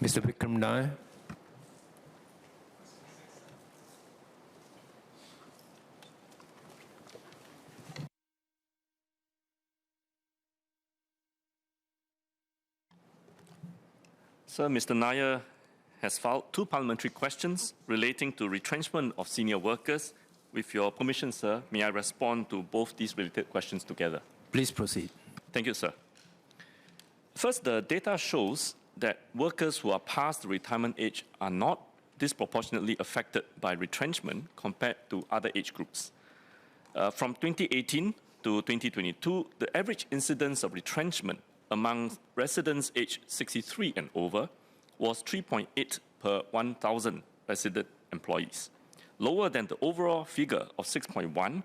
Mr. Vikram Nair. Sir, Mr. Nair has filed 2 parliamentary questions relating to retrenchment of senior workers. With your permission, sir, may I respond to both these related questions together? Please proceed. Thank you, sir. First, the data shows that workers who are past the retirement age are not disproportionately affected by retrenchment compared to other age groups. From 2018 to 2022, the average incidence of retrenchment among residents aged 63 and over was 3.8 per 1,000 resident employees, lower than the overall figure of 6.1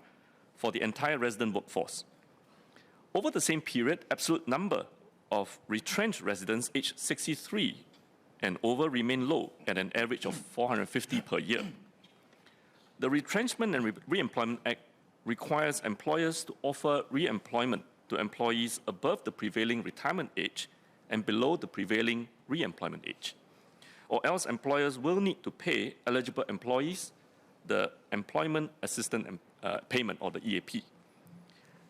for the entire resident workforce. Over the same period, absolute number of retrenched residents aged 63 and over remain low at an average of 450 per year. The Retrenchment and Re-employment Act requires employers to offer re-employment to employees above the prevailing retirement age and below the prevailing re-employment age, or else employers will need to pay eligible employees the Employment Assistance Payment, or the EAP.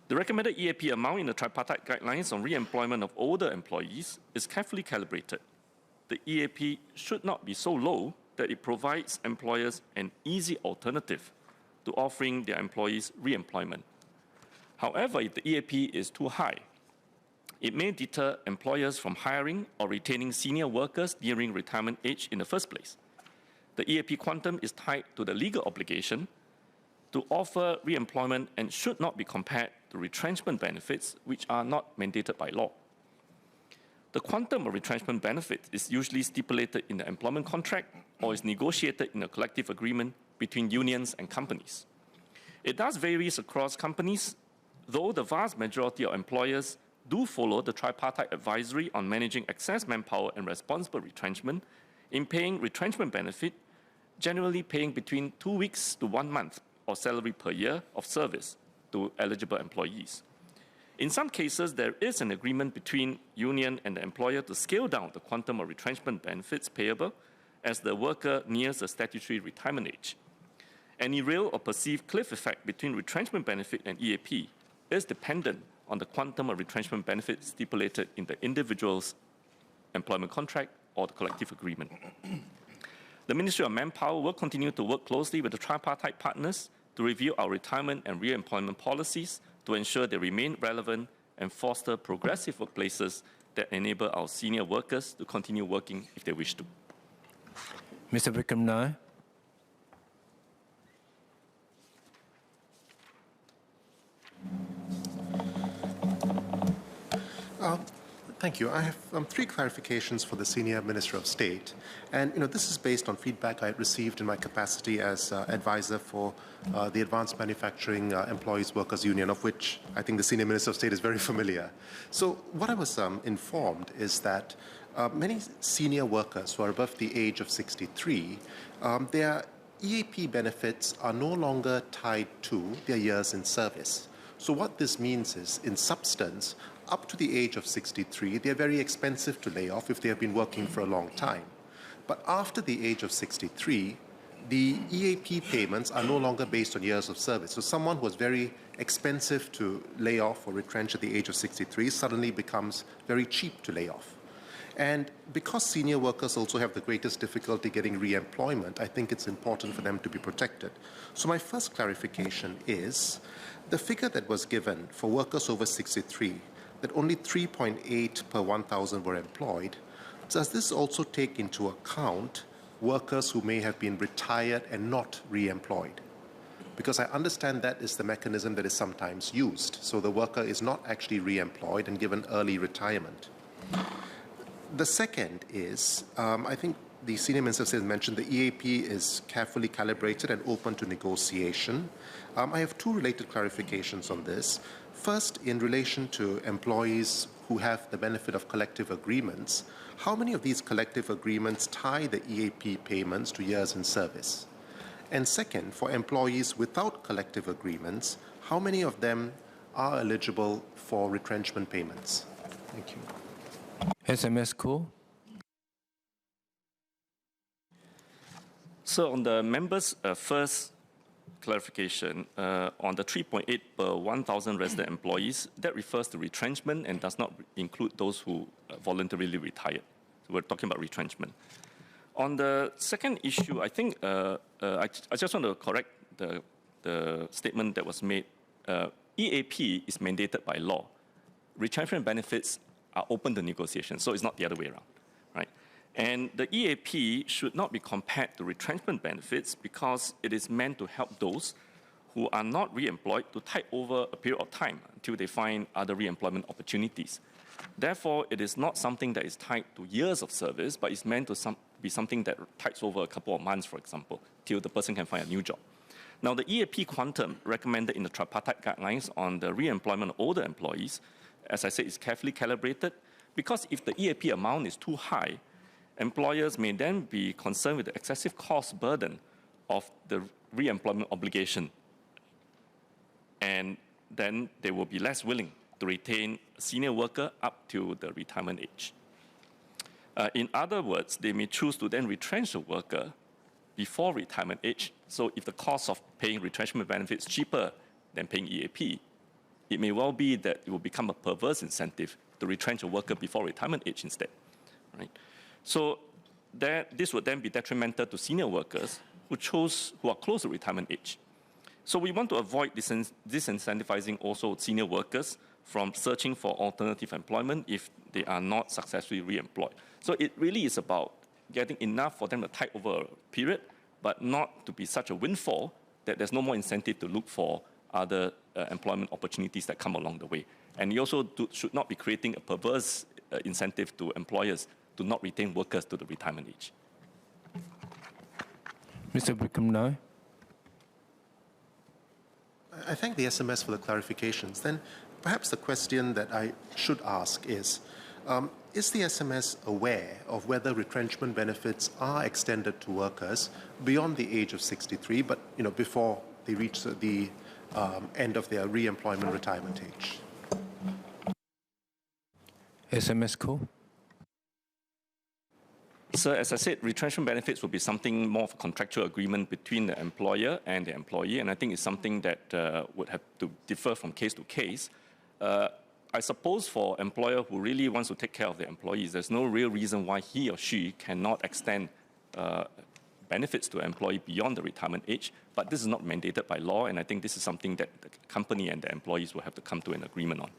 The recommended EAP amount in the tripartite guidelines on re-employment of older employees is carefully calibrated. The EAP should not be so low that it provides employers an easy alternative to offering their employees re-employment. However, if the EAP is too high, it may deter employers from hiring or retaining senior workers nearing retirement age in the first place. The EAP quantum is tied to the legal obligation to offer re-employment and should not be compared to retrenchment benefits, which are not mandated by law. The quantum of retrenchment benefits is usually stipulated in the employment contract or is negotiated in a collective agreement between unions and companies. It does vary across companies, though the vast majority of employers do follow the tripartite advisory on managing excess manpower and responsible retrenchment in paying retrenchment benefit, generally paying between 2 weeks to 1 month of salary per year of service to eligible employees. In some cases, there is an agreement between union and the employer to scale down the quantum of retrenchment benefits payable as the worker nears the statutory retirement age. Any real or perceived cliff effect between retrenchment benefit and EAP is dependent on the quantum of retrenchment benefits stipulated in the individual's employment contract or the collective agreement. The Ministry of Manpower will continue to work closely with the tripartite partners to review our retirement and re-employment policies to ensure they remain relevant and foster progressive workplaces that enable our senior workers to continue working if they wish to. Mr. Vikram Nair. Thank you. I have 3 clarifications for the Senior Minister of State. And this is based on feedback I received in my capacity as advisor for the Advanced Manufacturing Employees Workers Union, of which I think the Senior Minister of State is very familiar. So what I was informed is that many senior workers who are above the age of 63, their EAP benefits are no longer tied to their years in service. So what this means is, in substance, up to the age of 63, they're very expensive to lay off if they have been working for a long time. But after the age of 63, the EAP payments are no longer based on years of service. So someone who was very expensive to lay off or retrench at the age of 63 suddenly becomes very cheap to lay off. And because senior workers also have the greatest difficulty getting re-employment, I think it's important for them to be protected. So my first clarification is the figure that was given for workers over 63, that only 3.8 per 1,000 were employed, does this also take into account workers who may have been retired and not re-employed? Because I understand that is the mechanism that is sometimes used. So the worker is not actually re-employed and given early retirement. The second is, I think the Senior Minister mentioned the EAP is carefully calibrated and open to negotiation. I have 2 related clarifications on this. First, in relation to employees who have the benefit of collective agreements, how many of these collective agreements tie the EAP payments to years in service? And second, for employees without collective agreements, how many of them are eligible for retrenchment payments? Thank you. SMS Koh. So on the members' first clarification, on the 3.8 per 1,000 resident employees, that refers to retrenchment and does not include those who voluntarily retired. So we're talking about retrenchment. On the second issue, I think I just want to correct the statement that was made. EAP is mandated by law. Retrenchment benefits are open to negotiation, so it's not the other way around, right? And the EAP should not be compared to retrenchment benefits because it is meant to help those who are not re-employed to tide over a period of time until they find other re-employment opportunities. Therefore, it is not something that is tied to years of service, but it's meant to be something that tides over a couple of months, for example, till the person can find a new job. Now, the EAP quantum recommended in the tripartite guidelines on the re-employment of older employees, as I said, is carefully calibrated because if the EAP amount is too high, employers may then be concerned with the excessive cost burden of the re-employment obligation, and then they will be less willing to retain a senior worker up to the retirement age. In other words, they may choose to then retrench the worker before retirement age. So if the cost of paying retrenchment benefits is cheaper than paying EAP, it may well be that it will become a perverse incentive to retrench a worker before retirement age instead, right? So this would then be detrimental to senior workers who are close to retirement age. So we want to avoid disincentivizing also senior workers from searching for alternative employment if they are not successfully re-employed. So it really is about getting enough for them to tide over a period, but not to be such a windfall that there's no more incentive to look for other employment opportunities that come along the way. And you also should not be creating a perverse incentive to employers to not retain workers to the retirement age. Mr. Wickham Nai. I thank the SMS for the clarifications. Then perhaps the question that I should ask is the SMS aware of whether retrenchment benefits are extended to workers beyond the age of 63, but before they reach the end of their re-employment retirement age? SMS Koh. So as I said, retrenchment benefits will be something more of a contractual agreement between the employer and the employee, and I think it's something that would have to differ from case to case. I suppose for an employer who really wants to take care of their employees, there's no real reason why he or she cannot extend benefits to an employee beyond the retirement age, but this is not mandated by law, and I think this is something that the company and the employees will have to come to an agreement on.